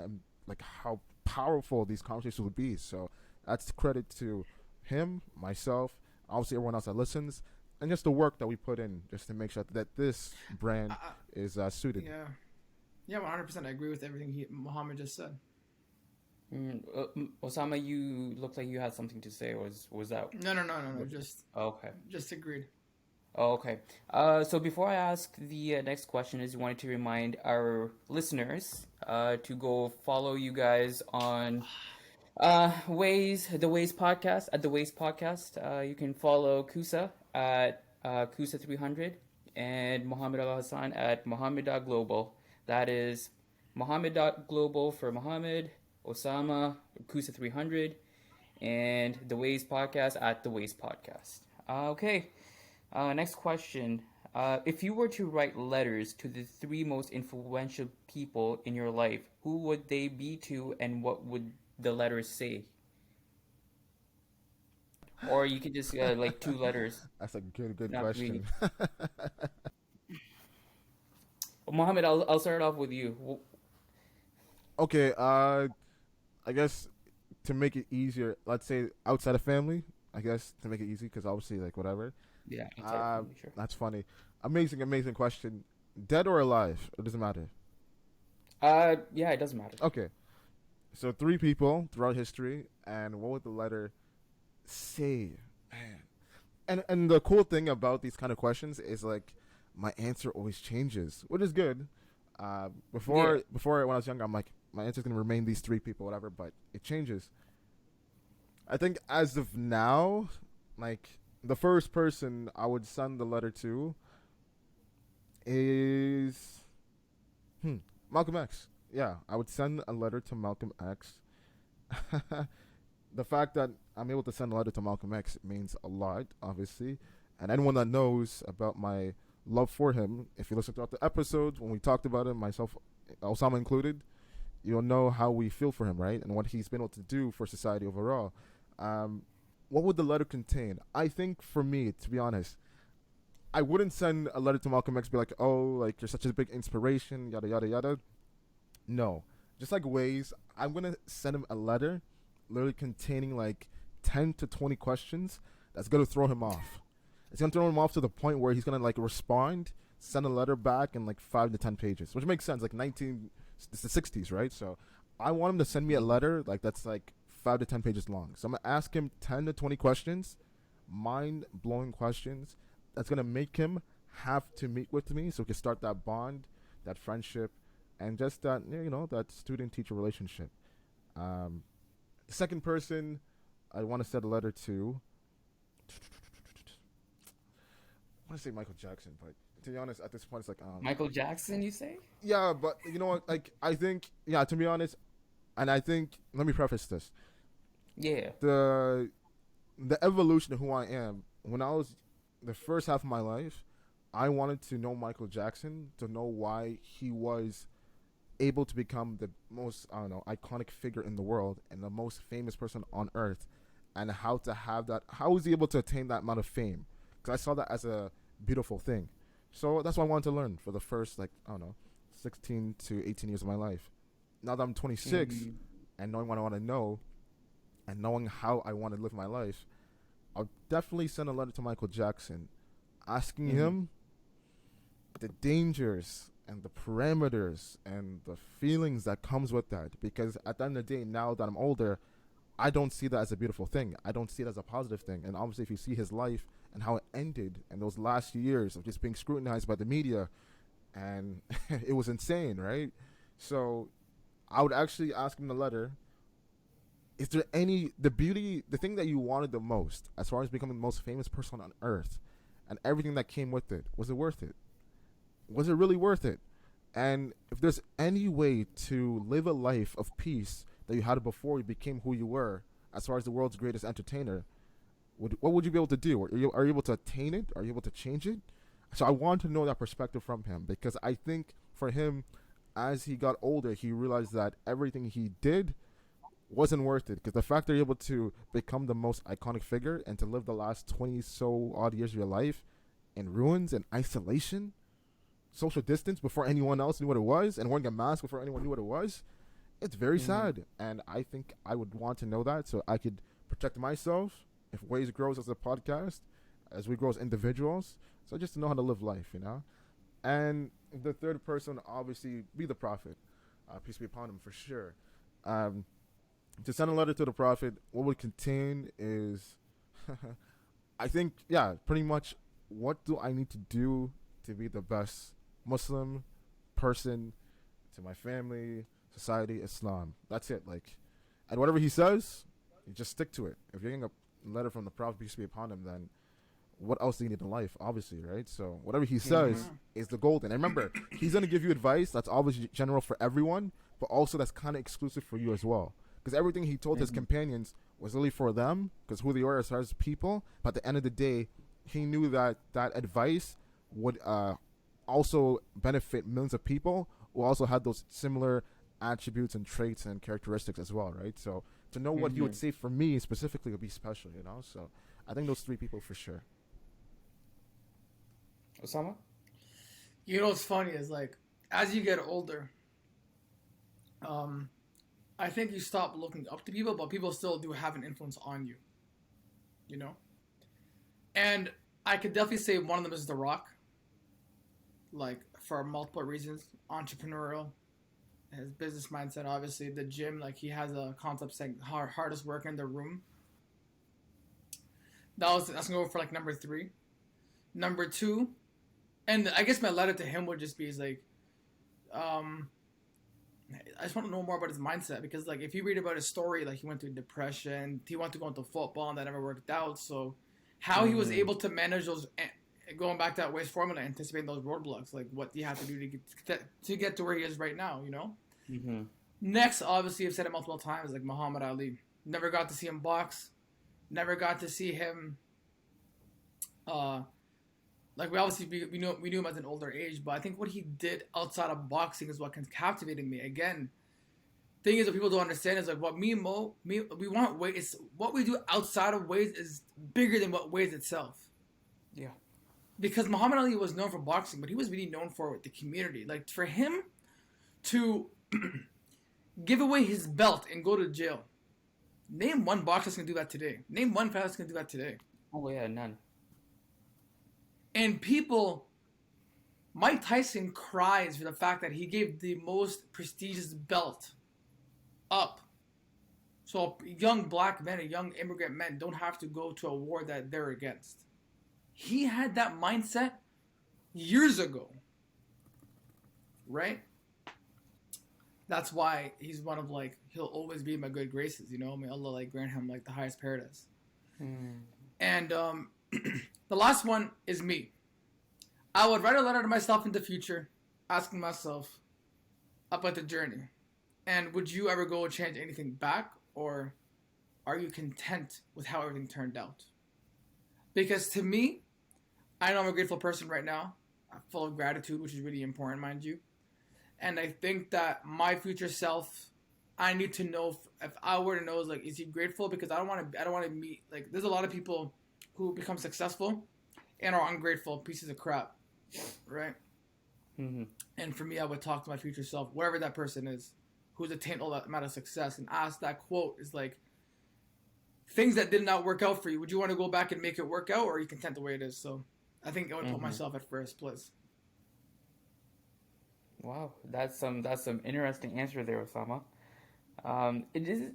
how powerful these conversations would be. So that's credit to him, myself, obviously everyone else that listens, and just the work that we put in just to make sure that this brand is suited. Yeah, 100%. I agree with everything Muhammad just said. Osama, you looked like you had something to say. Was that? No. Just agreed. Oh, okay. So before I ask the next question, I just wanted to remind our listeners to go follow you guys on the Waze podcast, at the Waze podcast. You can follow Kusa at Kusa300 and Mohammed Al Hassan at Mohammed.global. That is Mohammed.global for Mohammed, Osama, Kusa300, and the Waze podcast at the Waze podcast. Okay. Next question. If you were to write letters to the three most influential people in your life, who would they be to, and what would the letters say? Or you could just like two letters. That's a good question. Mohammed, I'll start off with you. Okay, I guess to make it easier, let's say outside of family, I guess to make it easy, because obviously, like, whatever. Yeah, outside of family, sure. That's funny. Amazing question. Dead or alive? It doesn't matter. Yeah, it doesn't matter. Okay. So three people throughout history, and what would the letter say? Man. And the cool thing about these kind of questions is like my answer always changes, which is good. Yeah. Before when I was younger, I'm like my answer's gonna remain these three people, whatever. But it changes. I think as of now, like the first person I would send the letter to is Malcolm X. Yeah, I would send a letter to Malcolm X. The fact that I'm able to send a letter to Malcolm X means a lot, obviously. And anyone that knows about my love for him, if you listen throughout the episodes when we talked about him, myself, Osama included, you'll know how we feel for him, right? And what he's been able to do for society overall. Um, what would the letter contain? I think for me, to be honest, I wouldn't send a letter to Malcolm X be like, oh, like you're such a big inspiration, yada yada yada. No, just like Ways, I'm gonna send him a letter, literally containing like 10 to 20 questions. That's gonna throw him off. It's gonna throw him off to the point where he's gonna like respond, send a letter back in like 5 to 10 pages, which makes sense. Like 19, it's the 60s, right? So I want him to send me a letter like that's like 5 to 10 pages long. So I'm gonna ask him 10 to 20 questions, mind blowing questions. That's gonna make him have to meet with me so we can start that bond, that friendship, and just that that student teacher relationship. Um, the second person I want to send a letter to, I want to say Michael Jackson, but to be honest, at this point, it's like, Michael Jackson, you say? yeah, but you know what? Like, I think, yeah, to be honest, and I think, let me preface this: Yeah. the the evolution of who I am. When I was the first half of my life, I wanted to know Michael Jackson to know why he was able to become the most iconic figure in the world and the most famous person on earth, and how to have that. How was he able to attain that amount of fame? Because I saw that as a beautiful thing. So that's what I wanted to learn for the first 16 to 18 years of my life. Now that I'm 26 Mm-hmm. and knowing what I want to know and knowing how I want to live my life, I'll definitely send a letter to Michael Jackson asking Mm-hmm. him the dangers and the parameters and the feelings that comes with that, because at the end of the day, now that I'm older, I don't see that as a beautiful thing. I don't see it as a positive thing. And obviously, if you see his life and how it ended and those last years of just being scrutinized by the media, and it was insane, right? So I would actually ask him in the letter, is there the thing that you wanted the most as far as becoming the most famous person on earth and everything that came with it, was it worth it? Was it really worth it? And if there's any way to live a life of peace that you had before you became who you were, as far as the world's greatest entertainer, what would you be able to do? Are you able to attain it? Are you able to change it? So I want to know that perspective from him, because I think for him, as he got older, he realized that everything he did wasn't worth it. Because the fact that you're able to become the most iconic figure and to live the last 20 so odd years of your life in ruins and isolation, social distance before anyone else knew what it was, and wearing a mask before anyone knew what it was, it's very Mm-hmm. sad. And I think I would want to know that so I could protect myself if Ways grows as a podcast, as we grow as individuals. So just to know how to live life. And the third person, obviously, be the prophet. Peace be upon him, for sure. Um, to send a letter to the prophet, what would contain is, I think, yeah, pretty much, what do I need to do to be the best Muslim person to my family, society, Islam? That's it. Like, and whatever he says, you just stick to it. If you're getting a letter from the prophet, peace be upon him, then what else do you need in life? Obviously, right? So whatever he Mm-hmm. says is the golden. And remember, he's gonna give you advice that's obviously general for everyone, but also that's kind of exclusive for you as well. Because everything he told his Mm-hmm. companions was really for them, because who they were as far as people. But at the end of the day, he knew that that advice would also benefit millions of people who also had those similar attributes and traits and characteristics as well, right? So to know what he Mm-hmm. would say for me specifically would be special. So I think those three people for sure. Osama? You know what's funny is like as you get older, um, I think you stop looking up to people, but people still do have an influence on you. You know, and I could definitely say one of them is The Rock, like for multiple reasons, entrepreneurial, his business mindset. Obviously, the gym, like he has a concept saying hardest work in the room. That's gonna go for like number three. Number two, and I guess my letter to him would just be is like, um, I just want to know more about his mindset because like if you read about his story, like he went through depression, he wanted to go into football and that never worked out. So how he was able to manage those, going back to that Waze formula, anticipating those roadblocks, like what you have to do to get to where he is right now, you know. Mm-hmm. Next, obviously, I've said it multiple times, like Muhammad Ali. Never got to see him box. Never got to see him. Like we knew him at an older age, but I think what he did outside of boxing is what captivated me. Again, thing is, what people don't understand is like what me and Mo, we want weight. It's what we do outside of Waze is bigger than what Waze itself. Yeah. Because Muhammad Ali was known for boxing, but he was really known for the community. Like for him to give away his belt and go to jail. Name one boxer that's gonna do that today. Name one fighter that's gonna do that today. Oh yeah, none. And people, Mike Tyson cries for the fact that he gave the most prestigious belt up. So young black men and young immigrant men don't have to go to a war that they're against. He had that mindset years ago. Right? That's why he's one of like, he'll always be in my good graces, you know? May Allah like grant him like the highest paradise. And the last one is me. I would write a letter to myself in the future, asking myself about the journey. And would you ever go and change anything back? Or are you content with how everything turned out? Because to me, I know I'm a grateful person right now. I'm full of gratitude, which is really important, mind you. And I think that my future self, I need to know if I were to know, is like, is he grateful? Because I don't want to meet, like, there's a lot of people who become successful and are ungrateful pieces of crap, right? Mm-hmm. And for me, I would talk to my future self, wherever that person is, who's attained all that amount of success, and ask that quote is like, things that did not work out for you, would you want to go back and make it work out, or are you content the way it is? So I think I would put myself at first place. Wow, that's some interesting answer there, Osama. It is.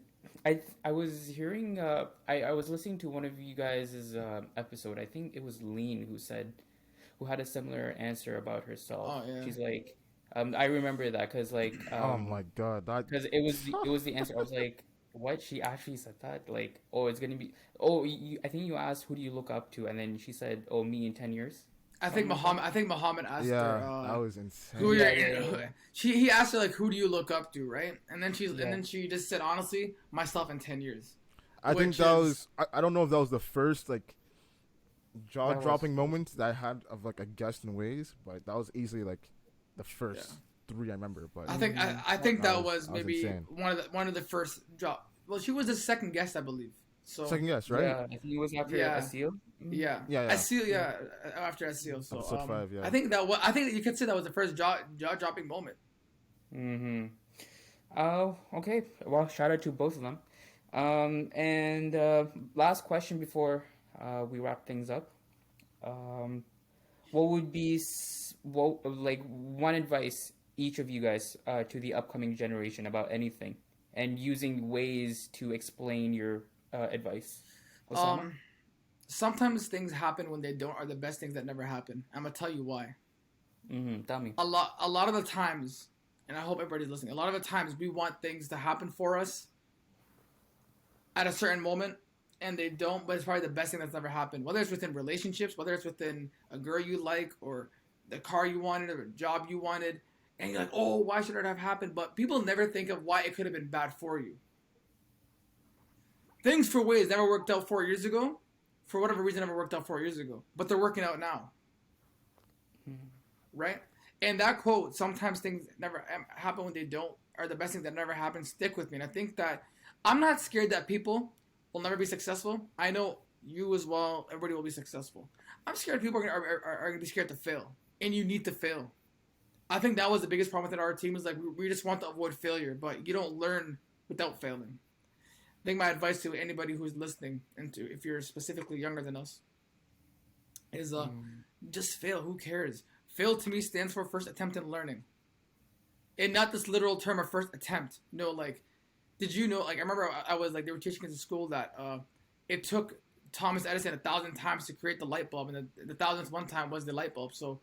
I was hearing. I was listening to one of you guys' episode. I think it was Lean who had a similar answer about herself. Oh, yeah. She's like, I remember that because like, Oh my god, that because it was the answer. I was like, what? She actually said that? Like, oh, it's gonna be. Oh, I think you asked who do you look up to, and then she said, oh, me in 10 years. I think Muhammad asked yeah, her. that was insane. Who Yeah. He asked her like, who do you look up to, right? And then Yeah. she just said, honestly, myself in 10 years. I think which that is- was. I don't know if that was the first like jaw That dropping was- moment that I had of like a guest in Ways, but that was easily like the first Yeah. three I remember. But I think I think That that was- was that was maybe insane. one of the first drop. Well, she was the second guest, I believe. So second guess, right? Yeah, I think it was after Yeah. Asil. yeah, Yeah. Asil, after Asil. So Episode 5, yeah. I think you could say that was the first jaw dropping moment. Mm-hmm. Oh, okay. Well, shout out to both of them. And last question before we wrap things up. What would be like one advice each of you guys to the upcoming generation about anything, and using ways to explain your advice? Osama? Sometimes things happen when they don't are the best things that never happen. I'm gonna tell you why. Tell me. A lot of the times, and I hope everybody's listening. A lot of the times we want things to happen for us at a certain moment, and they don't. But it's probably the best thing that's ever happened. Whether it's within relationships, whether it's within a girl you like, or the car you wanted, or a job you wanted, and you're like, oh, why should it have happened? But people never think of why it could have been bad for you. Things for Ways never worked out 4 years ago. For whatever reason, never worked out 4 years ago. But they're working out now. Right? And that quote, sometimes things never happen when they don't, are the best things that never happen, stick with me. And I think that I'm not scared that people will never be successful. I know you as well, everybody will be successful. I'm scared people are going to be scared to fail. And you need to fail. I think that was the biggest problem with our team is like we just want to avoid failure, but you don't learn without failing. I think my advice to anybody who's listening, and to if you're specifically younger than us, is just fail. Who cares? Fail to me stands for first attempt in learning. and not this literal term of first attempt. No, like, did you know? Like, I remember I was like, they were teaching us in school that it took Thomas Edison 1,000 times to create the light bulb, and the thousandth one time was the light bulb. So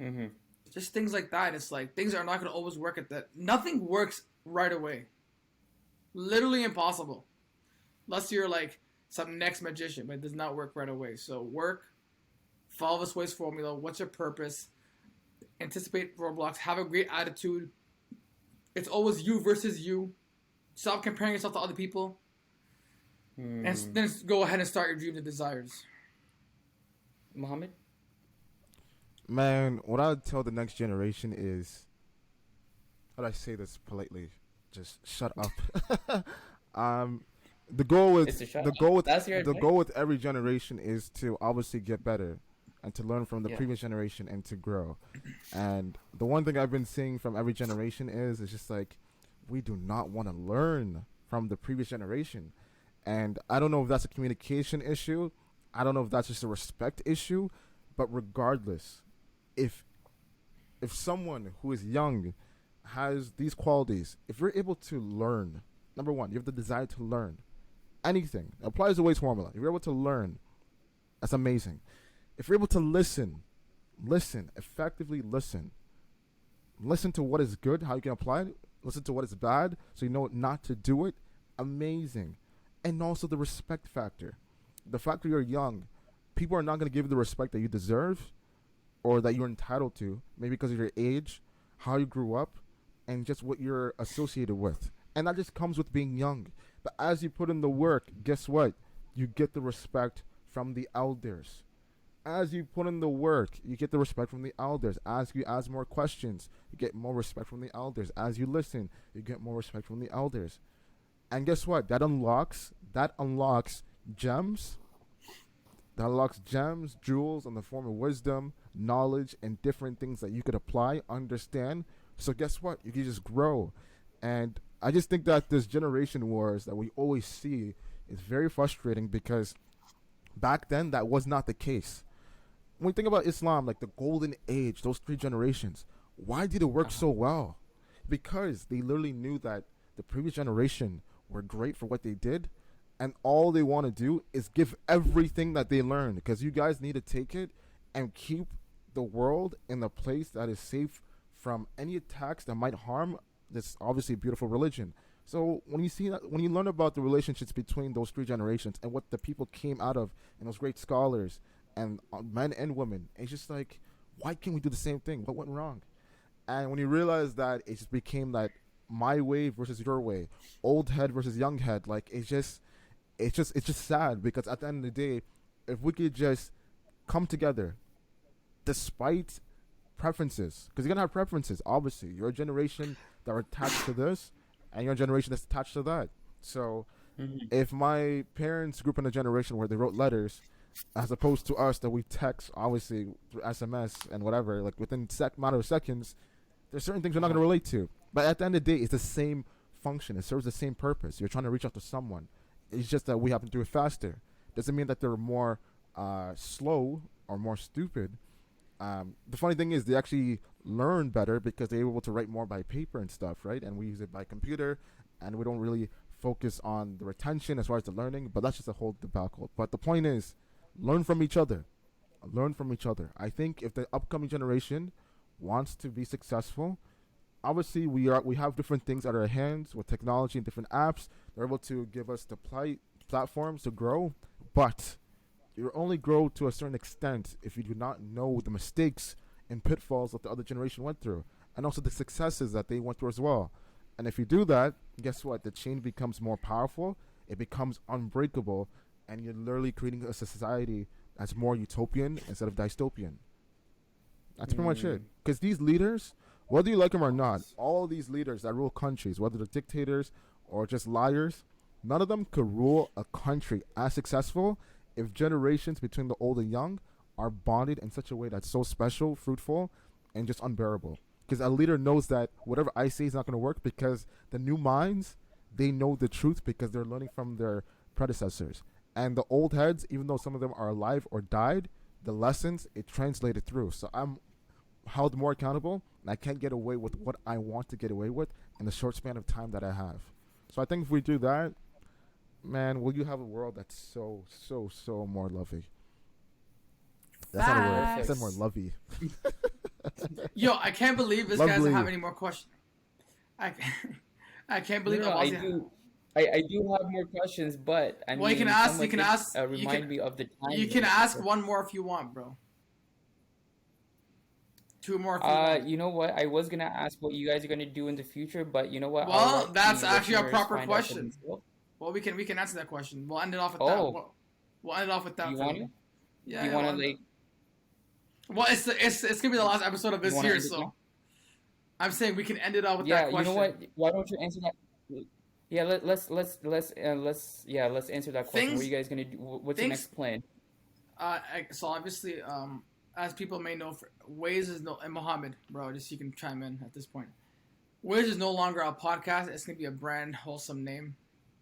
Mm-hmm. just things like that. It's like things are not going to always work at that. Nothing works right away. Literally impossible, unless you're like some next magician, but it does not work right away. So work, follow this way's formula. What's your purpose? Anticipate roadblocks. Have a great attitude. It's always you versus you. Stop comparing yourself to other people, and then go ahead and start your dreams and desires. Mohammed? Man, what I'd tell the next generation is, how do I say this politely? Just shut up. The goal with It's a shut the up. goal with That's your the advice? goal with every generation is to obviously get better and to learn from the Yeah. previous generation and to grow. And the one thing I've been seeing from every generation is it's just like we do not want to learn from the previous generation. And I don't know if that's a communication issue. I don't know if that's just a respect issue, but regardless, if someone who is young has these qualities, if you're able to learn, number one, you have the desire to learn anything. It applies the Ways formula. If you're able to learn, that's amazing. If you're able to listen, effectively listen. Listen to what is good, how you can apply it. Listen to what is bad, so you know not to do it. Amazing. And also the respect factor. The fact that you're young, people are not going to give you the respect that you deserve or that you're entitled to, maybe because of your age, how you grew up, and just what you're associated with. And that just comes with being young. But as you put in the work, guess what? You get the respect from the elders. As you put in the work, you get the respect from the elders. As you ask more questions, you get more respect from the elders. As you listen, you get more respect from the elders. And guess what? That unlocks gems. That unlocks gems, jewels in the form of wisdom, knowledge, and different things that you could apply, understand. So guess what? You can just grow. And I just think that this generation wars that we always see is very frustrating because back then that was not the case. When we think about Islam, like the golden age, those 3 generations, why did it work so well? Because they literally knew that the previous generation were great for what they did, and all they want to do is give everything that they learned, because you guys need to take it and keep the world in a place that is safe from any attacks that might harm this obviously beautiful religion. So when you see that, when you learn about the relationships between those 3 generations and what the people came out of and those great scholars and men and women, it's just like, why can't we do the same thing? What went wrong? And when you realize that it just became like my way versus your way, old head versus young head, like it's just sad, because at the end of the day, if we could just come together despite preferences, because you're gonna have preferences, obviously. You're a generation that are attached to this, and you're a generation that's attached to that. So if my parents grew up in a generation where they wrote letters, as opposed to us that we text, obviously through SMS and whatever, like within matter of seconds, there's certain things we're not going to relate to. But at the end of the day, it's the same function. It serves the same purpose. You're trying to reach out to someone. It's just that we happen to do it faster. Doesn't mean that they're more slow or more stupid. The funny thing is they actually learn better because they're able to write more by paper and stuff, right? And we use it by computer, and we don't really focus on the retention as far as the learning, but that's just a whole debacle. But the point is, learn from each other. Learn from each other. I think if the upcoming generation wants to be successful, obviously we have different things at our hands with technology and different apps. They're able to give us the platforms to grow, but you only grow to a certain extent if you do not know the mistakes and pitfalls that the other generation went through, and also the successes that they went through as well. And if you do that, guess what? The chain becomes more powerful. It becomes unbreakable, and you're literally creating a society that's more utopian instead of dystopian. That's pretty much it. Because these leaders, whether you like them or not, all these leaders that rule countries, whether they're dictators or just liars, none of them could rule a country as successful if generations between the old and young are bonded in such a way that's so special, fruitful, and just unbearable. Because a leader knows that whatever I say is not going to work, because the new minds, they know the truth because they're learning from their predecessors. And the old heads, even though some of them are alive or died, the lessons, it translated through. So I'm held more accountable, and I can't get away with what I want to get away with in the short span of time that I have. So I think if we do that, man, will you have a world that's so more lovely? That's not a word. I said more Facts. lovey. Yo, I can't believe this guy doesn't Lovely. have any more questions. I, I can't believe No, I Abbasi. do. I do have more questions, but I Well, you mean, can ask. someone You can did, ask. You remind can. me of the time. You can ask one more if you want, bro. Two more if you want. You know what? I was gonna ask what you guys are gonna do in the future, but you know what? I'll Well, let that's the actually a listeners proper find out for question. themselves. Well, we can answer that question. We'll end it off with that. Oh, We'll end it off with that. you For want you. to? Yeah. Do you Yeah, want to we'll end it. like? Well, it's gonna be the last episode of You this want to year, end it so now? I'm saying we can end it off with Yeah. that You know question. what? Why don't you answer that? Yeah. Let's answer that question. What are Things you guys gonna do? What's your things. next plan? So obviously, as people may know, Waze is no and Mohammed, bro. Just you can chime in at this point. Waze is no longer a podcast. It's gonna be a brand wholesome name.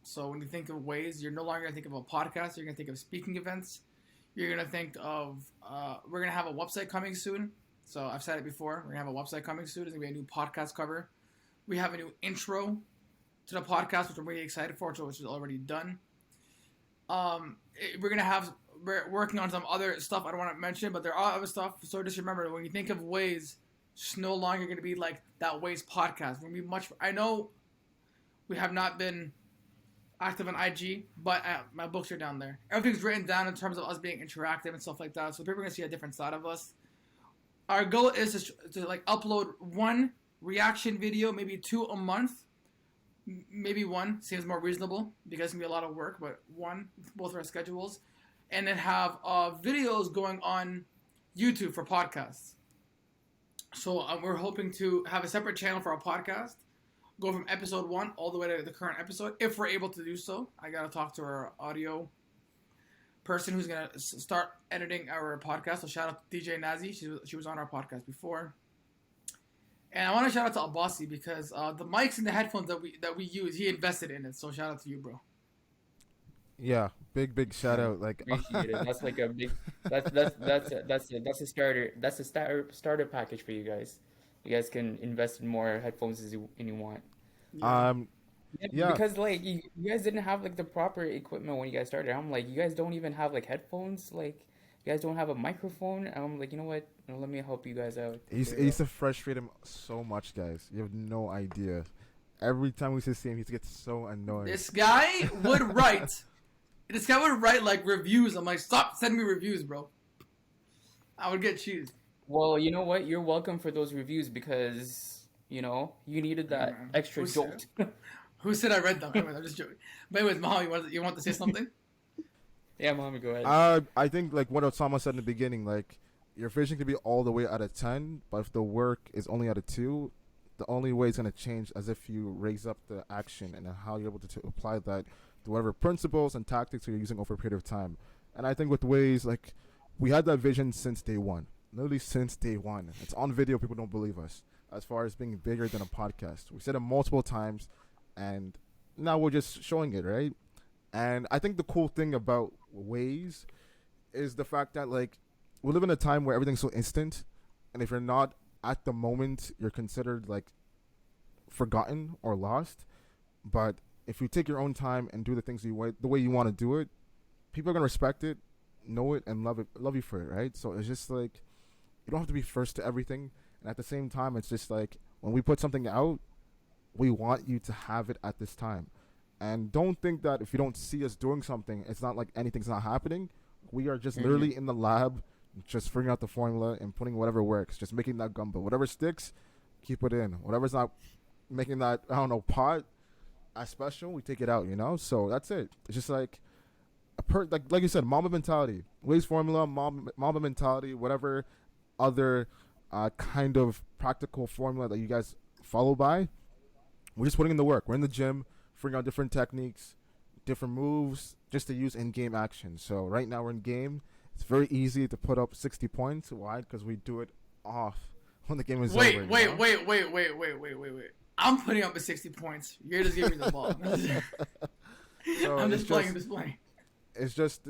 So when you think of Waze, you're no longer gonna think of a podcast. You're gonna think of speaking events. You're gonna think of we're gonna have a website coming soon. So I've said it before. We're gonna have a website coming soon. There's gonna be a new podcast cover. We have a new intro to the podcast, which I'm really excited for, which is already done. We're working on some other stuff I don't want to mention, but there are other stuff. So just remember, when you think of Waze, it's no longer going to be like that Waze podcast. We're going to be much. I know we have not been active on IG, but my books are down there. Everything's written down in terms of us being interactive and stuff like that. So people are going to see a different side of us. Our goal is to like upload one reaction video, maybe 2 a month. Maybe one seems more reasonable because it's gonna be a lot of work, but one, both our schedules, and then have videos going on YouTube for podcasts. So we're hoping to have a separate channel for our podcast, go from episode 1 all the way to the current episode, if we're able to do so. I gotta talk to our audio person who's gonna start editing our podcast. So shout out to DJ Nazi, she was on our podcast before. And I want to shout out to Abbasi because the mics and the headphones that we use, he invested in it. So shout out to you, bro. Yeah, big shout out. Like, Appreciate it. That's like a big. That's a starter. That's a starter package for you guys. You guys can invest in more headphones as you want. Yeah. Yeah. Because like you guys didn't have like the proper equipment when you guys started. I'm like, you guys don't even have like headphones. Like you guys don't have a microphone. And I'm like, you know what? Let me help you guys out. It used to frustrate him so much, guys. You have no idea. Every time we used to see him, he used to get so annoyed. This guy would write. This guy would write like reviews. I'm like, stop sending me reviews, bro. I would get cheese. Well, you know what? You're welcome for those reviews because you needed that Man, extra who jolt. Who said I read them? Anyways, I'm just joking. But anyways, Mahal, you want to say something? Yeah, mommy, go ahead. I think like what Osama said in the beginning, like your vision could be all the way out of 10, but if the work is only out of 2, the only way it's gonna change as if you raise up the action and how you're able to apply that to whatever principles and tactics you're using over a period of time. And I think with Waze, like we had that vision since day one, literally since day one. It's on video. People don't believe us as far as being bigger than a podcast. We said it multiple times, and now we're just showing it, right? And I think the cool thing about Waze is the fact that like we live in a time where everything's so instant, and if you're not at the moment, you're considered like forgotten or lost. But if you take your own time and do the things the way you want to do it, people are gonna respect it, know it, and love you for it, right? So it's just like you don't have to be first to everything, and at the same time, it's just like when we put something out, we want you to have it at this time. And don't think that if you don't see us doing something, it's not like anything's not happening. We are just literally in the lab, just figuring out the formula and putting whatever works, just making that gumbo. Whatever sticks, keep it in. Whatever's not making that, I don't know, pot as special, we take it out, So that's it. It's just like, like you said, Mamba mentality. Waze formula, Mamba mentality, whatever other kind of practical formula that you guys follow by. We're just putting in the work. We're in the gym, figuring out different techniques, different moves, just to use in-game action. So right now we're in game. It's very easy to put up 60 points. Why? Because we do it off when the game is over. Wait. I'm putting up a 60 points. You're just giving me the ball. So I'm it's just playing. It's just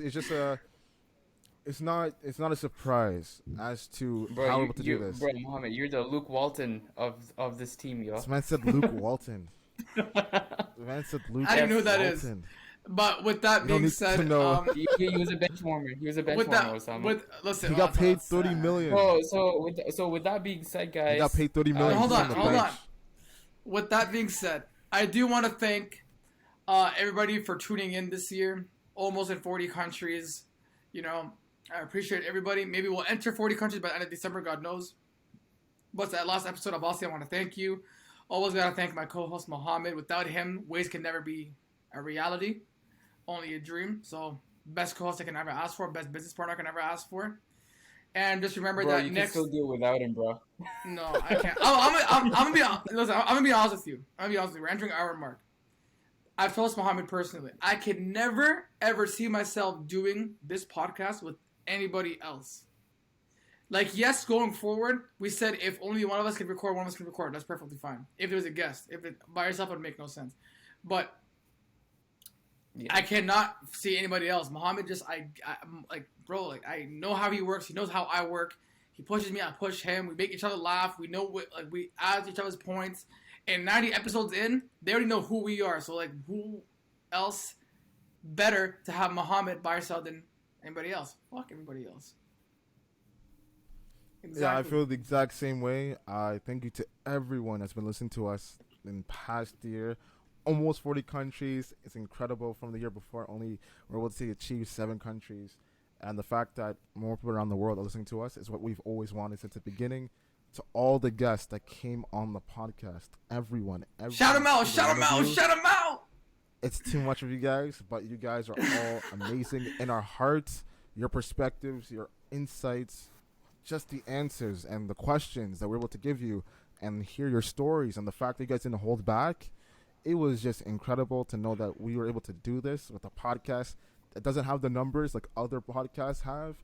it's not a surprise as to Bro, how we're able to do this. bro, Mohammed, you're the Luke Walton of this team, yo. This man said Luke Walton. Man said Luke I didn't know who that is. Walton. But with that You don't being need said, to know. He was a bench warmer. He was a bench with warmer, that, Osama. listen, He got that's paid sad. $30 million. Oh, so with that being said, guys, He got paid $30 million. hold He's on, the hold bench. on. With that being said, I do want to thank everybody for tuning in this year. Almost in 40 countries. You know, I appreciate everybody. Maybe we'll enter 40 countries by the end of December, God knows. But that last episode of Aussie, I want to thank you. Always got to thank my co-host, Mohammed. Without him, Ways can never be a reality. Only a dream. So, best co-host I can ever ask for. Best business partner I can ever ask for. And just remember bro, that you next... can still do it without him, bro. No, I can't. I'm gonna be listen. I'm gonna be honest with you. We're entering our mark. I've told Muhammad personally, I could never ever see myself doing this podcast with anybody else. Like, yes, going forward, we said if only one of us can record, one of us can record. That's perfectly fine. If there was a guest, if it by yourself, it would make no sense. But Yeah. I cannot see anybody else. Muhammad just, I'm like, bro, like, I know how he works. He knows how I work. He pushes me, I push him. We make each other laugh. We know what, like, we add each other's points. And 90 episodes in, they already know who we are. So, like, who else better to have Muhammad by yourself than anybody else? Fuck everybody else. Exactly. Yeah, I feel the exact same way. Thank you to everyone that's been listening to us in past year. Almost 40 countries. It's incredible. From the year before, only we're able to achieve 7 countries. And the fact that more people around the world are listening to us is what we've always wanted since the beginning. To all the guests that came on the podcast, everyone. Shout them out, shout them out, shout them out! It's too much of you guys, but you guys are all amazing in our hearts. Your perspectives, your insights, just the answers and the questions that we're able to give you and hear your stories and the fact that you guys didn't hold back. It was just incredible to know that we were able to do this with a podcast that doesn't have the numbers like other podcasts have,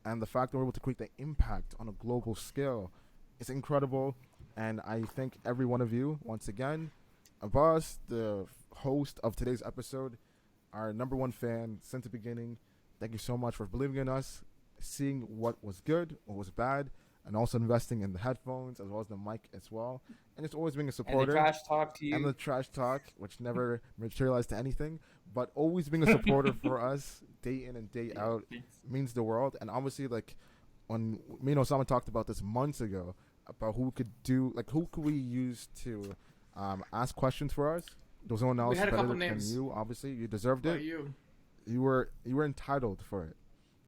and the fact that we're able to create the impact on a global scale. It's incredible, and I thank every one of you once again. Abbas, the host of today's episode, our number one fan since the beginning, thank you so much for believing in us, seeing what was good, what was bad, and also investing in the headphones as well as the mic as well. And it's always being a supporter. And the trash talk to you. And the trash talk, which never materialized to anything, but always being a supporter for us day in and day out means the world. And obviously, like, when me and Osama talked about this months ago, about who could we use to ask questions for us. There was no one else We had a better couple than names. you. Obviously, you deserved it. You. You were entitled for it.